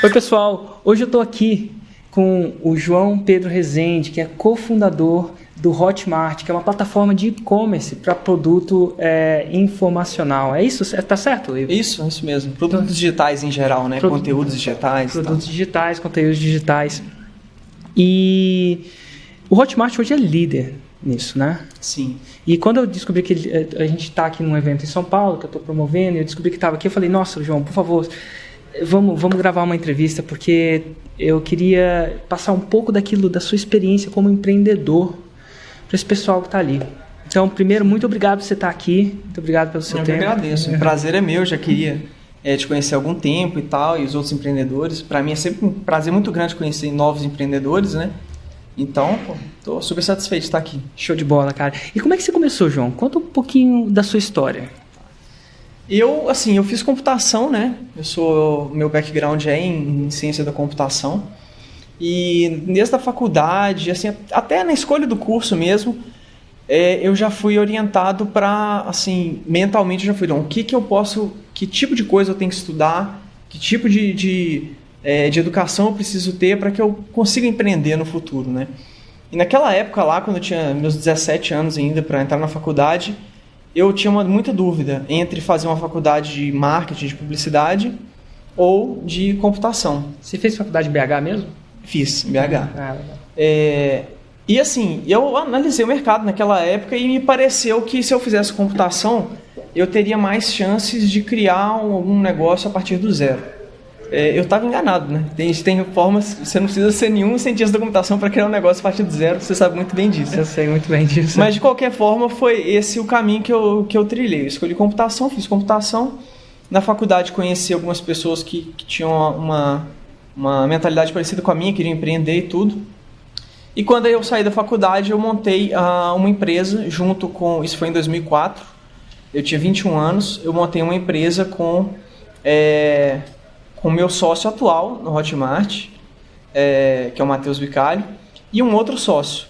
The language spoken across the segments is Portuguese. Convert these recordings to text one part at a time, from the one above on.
Oi, pessoal. Hoje eu estou aqui com o João Pedro Rezende, que é cofundador do Hotmart, que é uma plataforma de e-commerce para produto informacional. É isso? Tá certo? Isso mesmo. Produtos digitais em geral, né? Conteúdos digitais. Produtos digitais, conteúdos digitais. E o Hotmart hoje é líder nisso, né? Sim. E quando eu descobri que a gente está aqui num evento em São Paulo, que eu estou promovendo, e eu descobri que estava aqui, eu falei, nossa, João, por favor, vamos gravar uma entrevista, porque eu queria passar um pouco daquilo, da sua experiência como empreendedor para esse pessoal que está ali. Então, primeiro, muito obrigado por você estar aqui, muito obrigado pelo seu tempo. Eu agradeço, o prazer é meu, já queria te conhecer há algum tempo e tal, e os outros empreendedores. Para mim é sempre um prazer muito grande conhecer novos empreendedores, né? Então, estou super satisfeito de estar aqui. Show de bola, cara. E como é que você começou, João? Conta um pouquinho da sua história. Eu fiz computação, né? Meu background é em ciência da computação. E desde a faculdade, assim, até na escolha do curso mesmo, eu já fui orientado para, assim, mentalmente eu já fui, que tipo de coisa eu tenho que estudar, que tipo de educação eu preciso ter para que eu consiga empreender no futuro, né? E naquela época lá, quando eu tinha meus 17 anos ainda para entrar na faculdade, eu tinha muita dúvida entre fazer uma faculdade de marketing, de publicidade ou de computação. Você fez faculdade de BH mesmo? Fiz, BH. E assim, eu analisei o mercado naquela época e me pareceu que se eu fizesse computação, eu teria mais chances de criar um negócio a partir do zero. Eu estava enganado, né? Tem formas, você não precisa ser nenhum cientista da computação para criar um negócio a partir do zero, você sabe muito bem disso. Eu sei muito bem disso. Mas de qualquer forma, foi esse o caminho que eu trilhei. Eu escolhi computação, fiz computação. Na faculdade conheci algumas pessoas que tinham uma mentalidade parecida com a minha, queriam empreender e tudo. E quando eu saí da faculdade, eu montei uma empresa junto com... Isso foi em 2004. Eu tinha 21 anos. Eu montei uma empresa com o meu sócio atual no Hotmart, que é o Matheus Bicalho, e um outro sócio.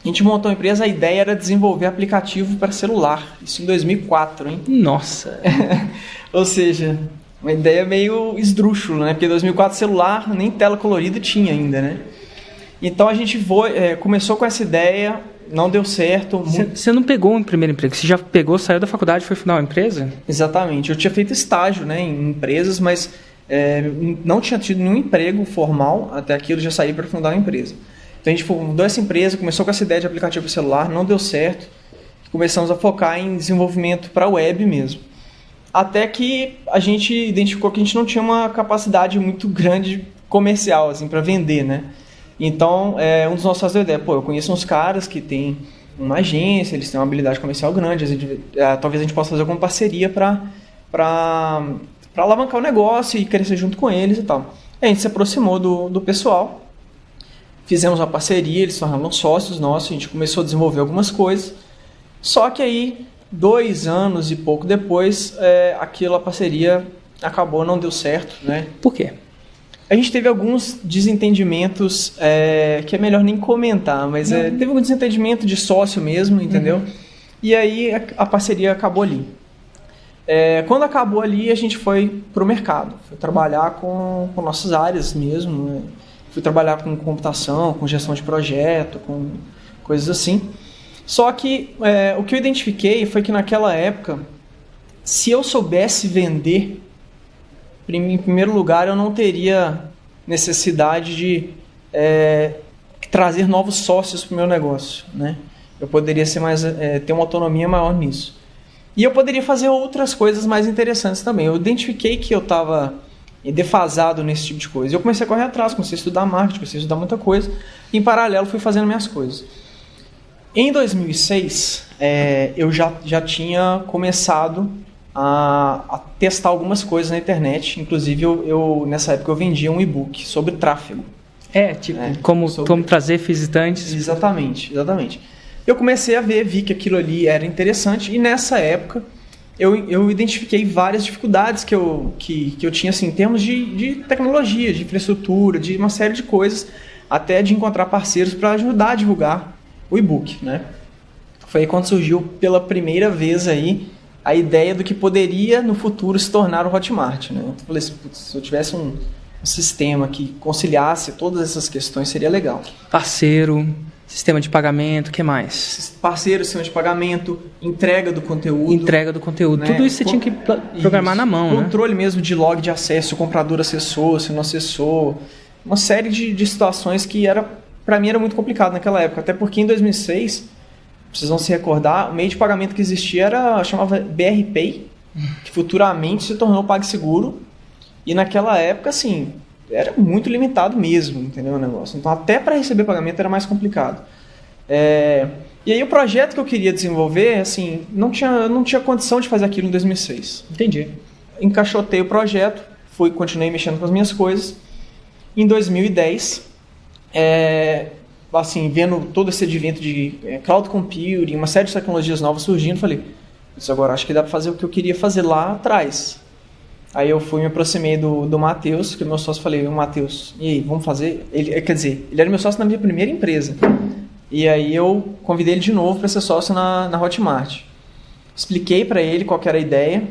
A gente montou uma empresa, a ideia era desenvolver aplicativo para celular. Isso em 2004, hein? Nossa! Ou seja, uma ideia meio esdrúxula, né? Porque em 2004 celular nem tela colorida tinha ainda, né? Então a gente começou com essa ideia, não deu certo. Você não pegou um primeiro emprego, você já pegou, saiu da faculdade e foi fundar uma empresa? Exatamente. Eu tinha feito estágio, né, em empresas, mas não tinha tido nenhum emprego formal até aquilo, já saí para fundar uma empresa. Então a gente fundou essa empresa, começou com essa ideia de aplicativo celular, não deu certo, começamos a focar em desenvolvimento para web mesmo. Até que a gente identificou que a gente não tinha uma capacidade muito grande comercial assim, para vender, né? Então um dos nossos fazia a ideia, eu conheço uns caras que têm uma agência, eles têm uma habilidade comercial grande, talvez a gente possa fazer alguma parceria para alavancar o negócio e crescer junto com eles e tal. A gente se aproximou do pessoal, fizemos uma parceria, eles se tornaram sócios nossos, a gente começou a desenvolver algumas coisas, só que aí, 2 anos e pouco depois, a parceria acabou, não deu certo, né? Por quê? A gente teve alguns desentendimentos, que é melhor nem comentar, mas teve algum desentendimento de sócio mesmo, entendeu? E aí a parceria acabou ali. Quando acabou ali, a gente foi para o mercado, foi trabalhar com nossas áreas mesmo, né? Fui trabalhar com computação, com gestão de projeto, com coisas assim. Só que o que eu identifiquei foi que naquela época, se eu soubesse vender, em primeiro lugar, eu não teria necessidade de trazer novos sócios para o meu negócio, né? Eu poderia ter uma autonomia maior nisso. E eu poderia fazer outras coisas mais interessantes também. Eu identifiquei que eu estava defasado nesse tipo de coisa. Eu comecei a correr atrás, comecei a estudar marketing, comecei a estudar muita coisa. E, em paralelo, fui fazendo minhas coisas. Em 2006, eu já tinha começado a testar algumas coisas na internet. Inclusive, nessa época, eu vendia um e-book sobre tráfego. Como trazer visitantes. Exatamente. Eu comecei a vi que aquilo ali era interessante. E nessa época, eu identifiquei várias dificuldades que eu tinha assim, em termos de tecnologia, de infraestrutura, de uma série de coisas, até de encontrar parceiros para ajudar a divulgar o e-book, né? Foi aí quando surgiu pela primeira vez aí a ideia do que poderia no futuro se tornar o Hotmart, né? Eu falei assim, se eu tivesse sistema que conciliasse todas essas questões seria legal. Parceiro, sistema de pagamento, o que mais? Parceiro, sistema de pagamento, entrega do conteúdo. Né? Tudo isso você tinha que programar na mão, controle mesmo de log de acesso, se o comprador acessou, se não acessou. Uma série de situações que para mim era muito complicado naquela época. Até porque em 2006, vocês vão se recordar, o meio de pagamento que existia chamava BR Pay, que futuramente se tornou PagSeguro. E naquela época, assim, era muito limitado mesmo, entendeu, o negócio. Então, até para receber pagamento era mais complicado. E aí, o projeto que eu queria desenvolver, assim, não tinha condição de fazer aquilo em 2006. Entendi. Encaixotei o projeto, continuei mexendo com as minhas coisas. Em 2010, assim, vendo todo esse advento de cloud computing, uma série de tecnologias novas surgindo, falei, isso agora acho que dá para fazer o que eu queria fazer lá atrás. Aí eu me aproximei do Matheus, que é meu sócio, falei, Matheus, e aí, vamos fazer? Ele era meu sócio na minha primeira empresa. E aí eu convidei ele de novo para ser sócio na Hotmart. Expliquei para ele qual que era a ideia,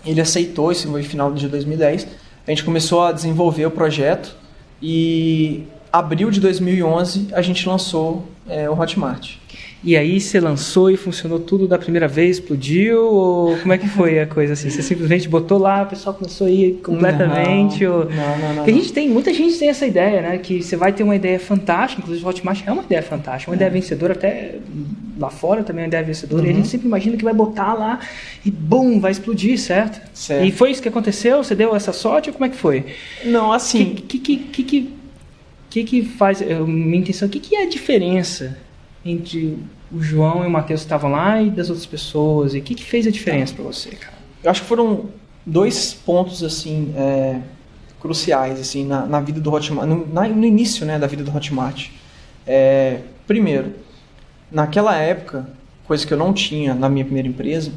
ele aceitou, isso foi no final de 2010. A gente começou a desenvolver o projeto e abril de 2011 a gente lançou o Hotmart. E aí você lançou e funcionou tudo da primeira vez, explodiu? Ou como é que foi a coisa assim? Você simplesmente botou lá, o pessoal começou a ir completamente? Não. Muita gente tem essa ideia, né? Que você vai ter uma ideia fantástica, inclusive o Hotmart é uma ideia fantástica, uma ideia vencedora, até lá fora também é uma ideia vencedora, e a gente sempre imagina que vai botar lá e bum, vai explodir, certo? E foi isso que aconteceu? Você deu essa sorte ou como é que foi? Não, assim... que faz... Minha intenção, o que é a diferença entre o João e o Matheus que estavam lá e das outras pessoas? E o que fez a diferença para você, cara? Eu acho que foram 2 pontos, assim, cruciais, assim, na vida do Hotmart, no início, né, da vida do Hotmart. Primeiro, naquela época, coisa que eu não tinha na minha primeira empresa,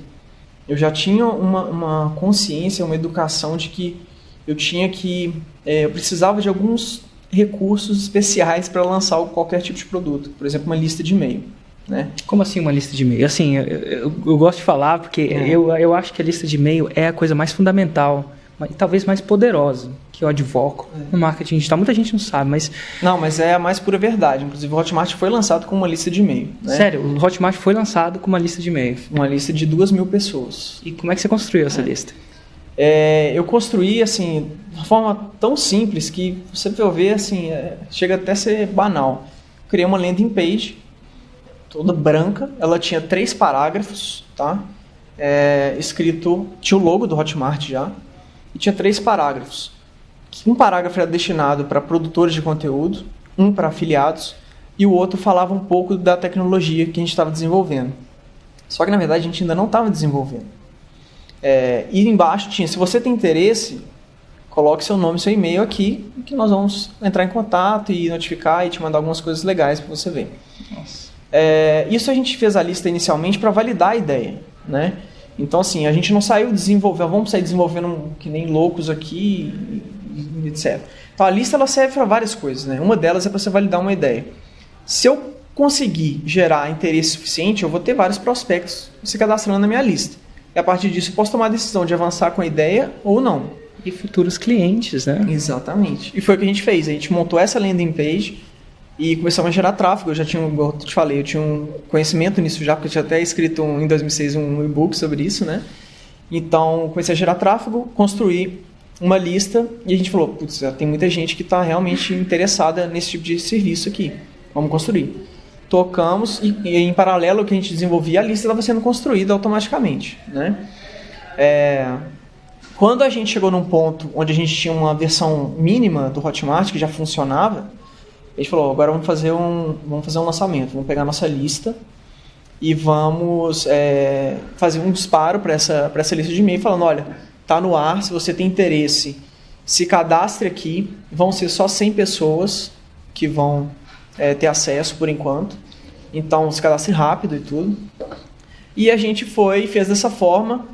eu já tinha uma consciência, uma educação de que eu precisava de alguns recursos especiais para lançar qualquer tipo de produto. Por exemplo, uma lista de e-mail. Né? Como assim uma lista de e-mail? Assim, eu gosto de falar porque eu acho que a lista de e-mail é a coisa mais fundamental, e talvez mais poderosa que eu advoco no marketing digital. Muita gente não sabe, mas... Não, mas é a mais pura verdade. Inclusive, o Hotmart foi lançado com uma lista de e-mail. Né? Sério, o Hotmart foi lançado com uma lista de e-mail. Uma lista de 2.000 pessoas. E como é que você construiu essa lista? Eu construí, assim, de uma forma tão simples que você vai ver, assim, chega até a ser banal. Criei uma landing page, toda branca, ela tinha 3 parágrafos, tá? Escrito, tinha o logo do Hotmart já, e tinha 3 parágrafos. Um parágrafo era destinado para produtores de conteúdo, um para afiliados, e o outro falava um pouco da tecnologia que a gente estava desenvolvendo. Só que, na verdade, a gente ainda não estava desenvolvendo. E embaixo tinha, se você tem interesse, coloque seu nome e seu e-mail aqui, que nós vamos entrar em contato e notificar e te mandar algumas coisas legais para você ver. Nossa. Isso a gente fez a lista inicialmente para validar a ideia, né? Então, assim, a gente não saiu vamos sair desenvolvendo que nem loucos aqui, etc. Então, a lista ela serve para várias coisas, né? Uma delas é para você validar uma ideia. Se eu conseguir gerar interesse suficiente, eu vou ter vários prospectos se cadastrando na minha lista. E a partir disso eu posso tomar a decisão de avançar com a ideia ou não. E futuros clientes, né? Exatamente. E foi o que a gente fez. A gente montou essa landing page e começamos a gerar tráfego. Eu já tinha, como eu te falei, eu tinha um conhecimento nisso já, porque eu tinha até escrito em 2006 um e-book sobre isso, né? Então, comecei a gerar tráfego, construí uma lista e a gente falou, putz, tem muita gente que está realmente interessada nesse tipo de serviço aqui. Vamos construir. Tocamos e em paralelo ao que a gente desenvolvia, a lista estava sendo construída automaticamente, né? Quando a gente chegou num ponto onde a gente tinha uma versão mínima do Hotmart que já funcionava, a gente falou, agora vamos fazer um lançamento, vamos pegar a nossa lista e vamos fazer um disparo para essa lista de e-mail falando, olha, tá no ar, se você tem interesse, se cadastre aqui, vão ser só 100 pessoas que vão ter acesso por enquanto, então se cadastre rápido e tudo. E a gente fez dessa forma,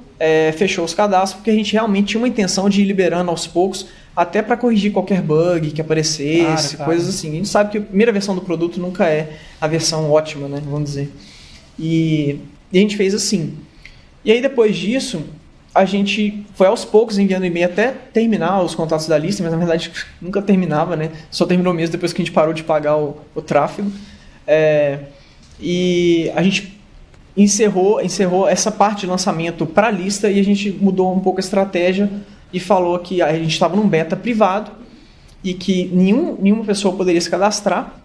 fechou os cadastros, porque a gente realmente tinha uma intenção de ir liberando aos poucos, até para corrigir qualquer bug que aparecesse, claro. Coisas assim. A gente sabe que a primeira versão do produto nunca é a versão ótima, né, vamos dizer. E a gente fez assim. E aí depois disso, a gente foi aos poucos enviando e-mail até terminar os contatos da lista, mas na verdade nunca terminava, né? Só terminou mesmo depois que a gente parou de pagar o tráfego. E a gente encerrou essa parte de lançamento para a lista e a gente mudou um pouco a estratégia e falou que a gente estava num beta privado e que nenhuma pessoa poderia se cadastrar,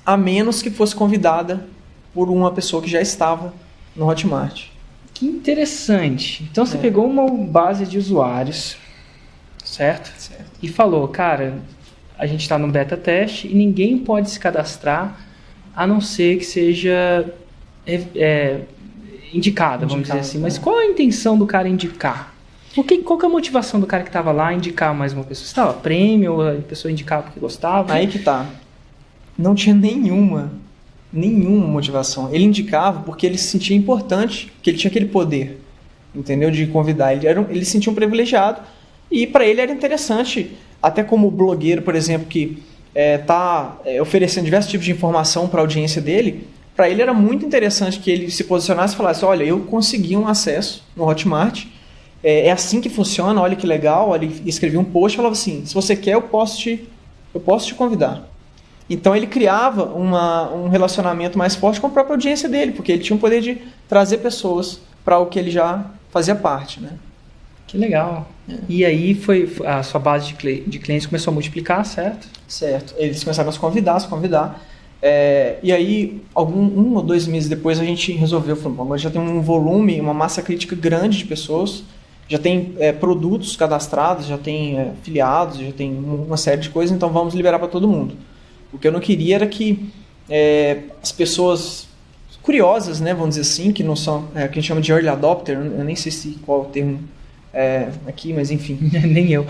a menos que fosse convidada por uma pessoa que já estava no Hotmart. Que interessante. Então você pegou uma base de usuários, certo? E falou, cara, a gente está no beta teste e ninguém pode se cadastrar a não ser que seja indicado, vamos dizer assim. Mas qual a intenção do cara indicar? Qual que é a motivação do cara que estava lá indicar mais uma pessoa? Estava prêmio, a pessoa indicava porque gostava? Aí que tá. Não tinha nenhuma motivação. Ele indicava porque ele se sentia importante, porque ele tinha aquele poder, entendeu? De convidar. Ele se sentia um privilegiado e para ele era interessante, até como blogueiro, por exemplo, que está oferecendo diversos tipos de informação para a audiência dele, para ele era muito interessante que ele se posicionasse e falasse, olha, eu consegui um acesso no Hotmart, é assim que funciona, olha que legal. Ele escrevia um post e falava assim, se você quer, eu posso te convidar. Então ele criava um relacionamento mais forte com a própria audiência dele, porque ele tinha o poder de trazer pessoas para o que ele já fazia parte, né? Que legal. E aí foi a sua base de clientes começou a multiplicar, certo? Certo. Eles começaram a se convidar. E aí, 1 ou 2 meses depois, a gente resolveu, falou, agora já tem um volume, uma massa crítica grande de pessoas, já tem produtos cadastrados, já tem filiados, já tem uma série de coisas, então vamos liberar para todo mundo. O que eu não queria era que as pessoas curiosas, né, vamos dizer assim, que não são, que a gente chama de early adopter, eu nem sei qual é o termo aqui, mas enfim. Nem eu.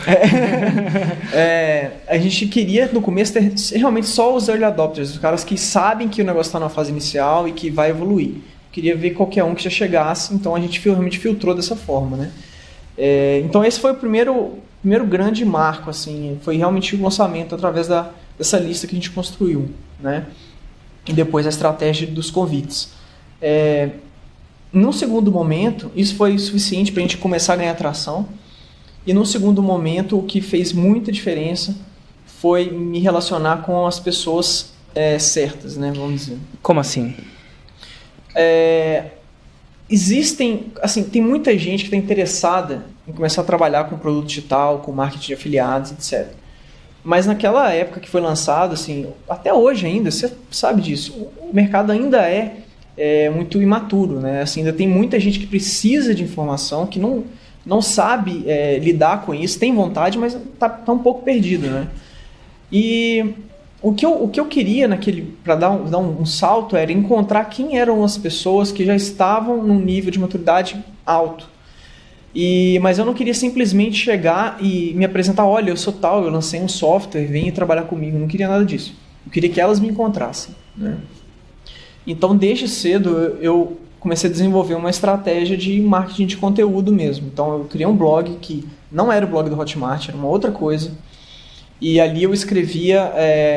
A gente queria no começo ter realmente só os early adopters, os caras que sabem que o negócio está na fase inicial e que vai evoluir. Queria ver qualquer um que já chegasse, então a gente realmente filtrou dessa forma, né? Então esse foi o primeiro grande marco, assim, foi realmente o lançamento através dessa lista que a gente construiu, né? E depois a estratégia dos convites. Num segundo momento, isso foi suficiente para a gente começar a ganhar atração. E num segundo momento, o que fez muita diferença foi me relacionar com as pessoas certas, né? Vamos dizer. Como assim? Tem muita gente que está interessada em começar a trabalhar com produto digital, com marketing de afiliados, etc. Mas naquela época que foi lançado, assim, até hoje ainda, você sabe disso, o mercado ainda é muito imaturo, né? Assim, ainda tem muita gente que precisa de informação, que não sabe lidar com isso, tem vontade, mas tá um pouco perdido, né? E o que eu queria para dar um salto era encontrar quem eram as pessoas que já estavam num nível de maturidade alto. Mas eu não queria simplesmente chegar e me apresentar, olha, eu sou tal, eu lancei um software, venha trabalhar comigo. Eu não queria nada disso. Eu queria que elas me encontrassem, né? Então, desde cedo, eu comecei a desenvolver uma estratégia de marketing de conteúdo mesmo. Então, eu criei um blog que não era o blog do Hotmart, era uma outra coisa. E ali eu escrevia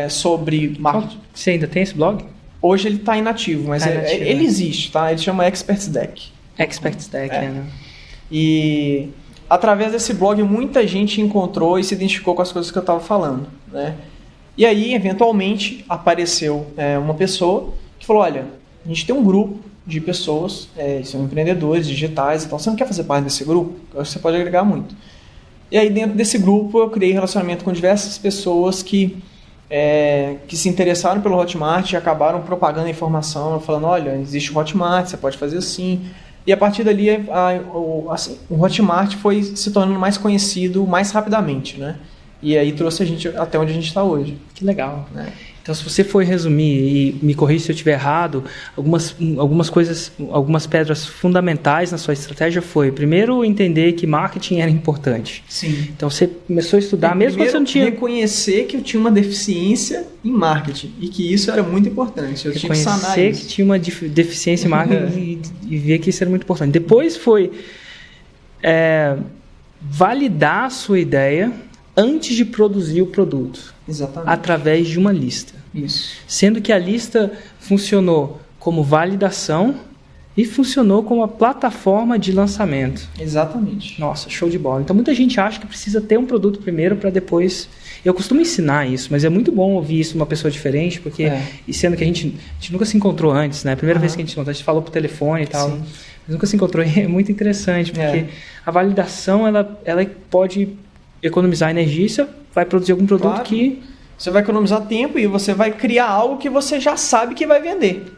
sobre marketing. Você ainda tem esse blog? Hoje ele está inativo, mas ele existe, tá? Ele chama Experts Deck. Experts Deck, né? E através desse blog muita gente encontrou e se identificou com as coisas que eu estava falando, né? E aí, eventualmente, apareceu uma pessoa que falou, olha, a gente tem um grupo de pessoas, são empreendedores digitais, então você não quer fazer parte desse grupo? Eu acho que você pode agregar muito. E aí, dentro desse grupo, eu criei relacionamento com diversas pessoas que se interessaram pelo Hotmart e acabaram propagando a informação, falando, olha, existe o Hotmart, você pode fazer assim. E a partir dali, o Hotmart foi se tornando mais conhecido mais rapidamente, né? E aí trouxe a gente até onde a gente está hoje. Que legal, né? Então, se você for resumir, e me corrija se eu estiver errado, algumas coisas, algumas pedras fundamentais na sua estratégia foi, primeiro, entender que marketing era importante. Sim. Então, você começou a estudar, mesmo que você não tinha... reconhecer que eu tinha uma deficiência em marketing e que isso era muito importante. Eu tinha que sanar isso. Reconhecer que tinha uma deficiência em marketing e ver que isso era muito importante. Depois foi validar a sua ideia antes de produzir o produto. Exatamente. Através de uma lista. Isso. Sendo que a lista funcionou como validação e funcionou como uma plataforma de lançamento. Exatamente. Nossa, show de bola. Então muita gente acha que precisa ter um produto primeiro para depois... Eu costumo ensinar isso, mas é muito bom ouvir isso de uma pessoa diferente, porque, e sendo que a gente nunca se encontrou antes, né? A primeira vez que a gente se encontrou, a gente falou por telefone e tal, mas nunca se encontrou, e é muito interessante, porque a validação, ela pode economizar energia e você vai produzir algum produto que... Você vai economizar tempo e você vai criar algo que você já sabe que vai vender.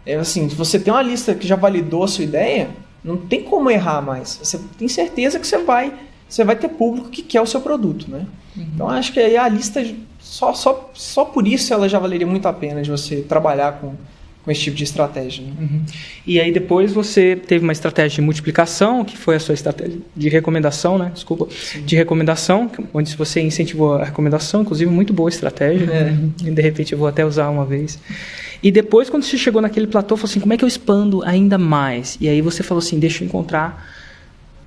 É assim, se você tem uma lista que já validou a sua ideia, não tem como errar mais. Você tem certeza que você vai ter público que quer o seu produto, né? Então, acho que aí a lista, só por isso ela já valeria muito a pena de você trabalhar com esse tipo de estratégia. Né? E aí depois você teve uma estratégia de multiplicação, que foi a sua estratégia de recomendação, né? Desculpa. Sim. De recomendação, onde você incentivou a recomendação, inclusive muito boa estratégia. E de repente eu vou até usar uma vez. E depois, quando você chegou naquele platô, falou assim, como é que eu expando ainda mais? E aí você falou assim, deixa eu encontrar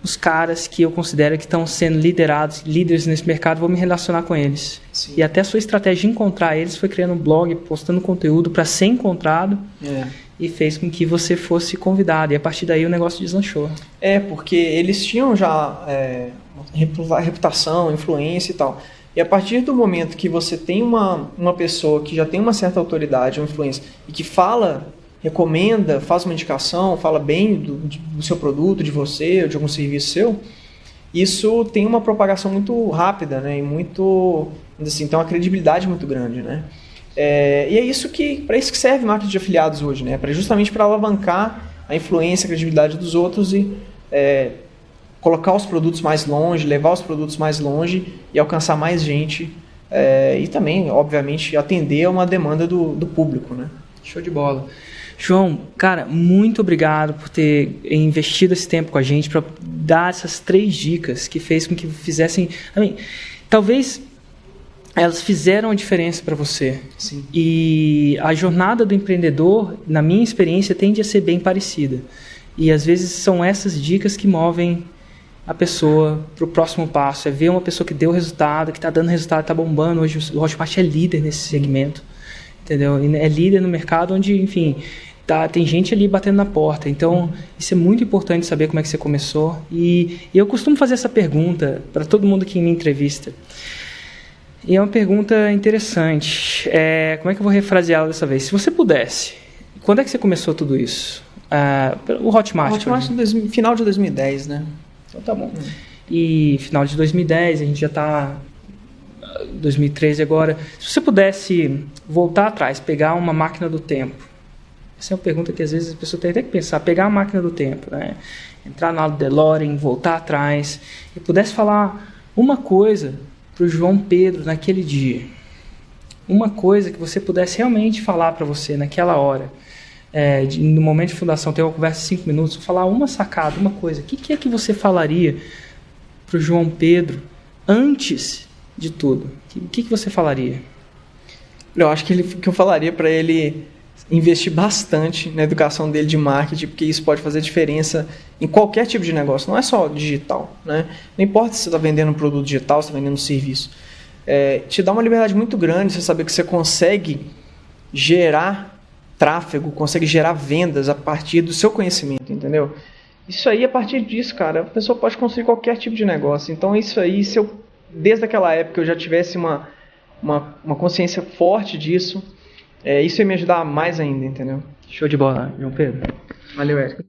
os caras que eu considero que estão sendo líderes nesse mercado, vou me relacionar com eles. Sim. E até a sua estratégia de encontrar eles foi criando um blog, postando conteúdo para ser encontrado e fez com que você fosse convidado. E a partir daí o negócio deslanchou. Porque eles tinham já reputação, influência e tal. E a partir do momento que você tem uma pessoa que já tem uma certa autoridade, uma influência, e que recomenda, faz uma indicação, fala bem do seu produto, de você, ou de algum serviço seu, isso tem uma propagação muito rápida, né? E muito, assim, tem uma credibilidade muito grande, né? E é isso para isso que serve marketing de afiliados hoje, né? Justamente para alavancar a influência, a credibilidade dos outros e colocar os produtos mais longe, levar os produtos mais longe e alcançar mais gente e também, obviamente, atender a uma demanda do público, né? Show de bola. João, cara, muito obrigado por ter investido esse tempo com a gente, para dar essas 3 dicas que fez com que fizessem... talvez elas fizeram a diferença para você. Sim. E a jornada do empreendedor, na minha experiência, tende a ser bem parecida. E às vezes são essas dicas que movem a pessoa para o próximo passo. É ver uma pessoa que deu resultado, que está dando resultado, está bombando. Hoje o Hotmart é líder nesse segmento. Entendeu? E é líder no mercado onde, enfim, tem gente ali batendo na porta. Então, isso é muito importante saber como é que você começou. E eu costumo fazer essa pergunta para todo mundo que me entrevista. E é uma pergunta interessante. Como é que eu vou refraseá-la dessa vez? Se você pudesse, quando é que você começou tudo isso? O Hotmart. O Hotmart no final de 2010, né? Então tá bom. E final de 2010, a gente já está... 2013 agora. Se você pudesse voltar atrás, pegar uma máquina do tempo, essa é uma pergunta que às vezes a pessoa tem até que pensar, pegar a máquina do tempo, né? Entrar na DeLorean, voltar atrás, e pudesse falar uma coisa para o João Pedro naquele dia, uma coisa que você pudesse realmente falar para você naquela hora, no momento de fundação, ter uma conversa de 5 minutos, falar uma sacada, uma coisa, o que é que você falaria para o João Pedro antes de tudo? O que você falaria? Eu acho que eu falaria para ele investir bastante na educação dele de marketing, porque isso pode fazer diferença em qualquer tipo de negócio, não é só digital, né? Não importa se você está vendendo um produto digital, se está vendendo um serviço. Te dá uma liberdade muito grande você saber que você consegue gerar tráfego, consegue gerar vendas a partir do seu conhecimento, entendeu? Isso aí, a partir disso, cara, a pessoa pode construir qualquer tipo de negócio. Então, isso aí, se eu desde aquela época eu já tivesse uma consciência forte disso, isso ia me ajudar mais ainda, entendeu? Show de bola, João Pedro. Valeu, Érico.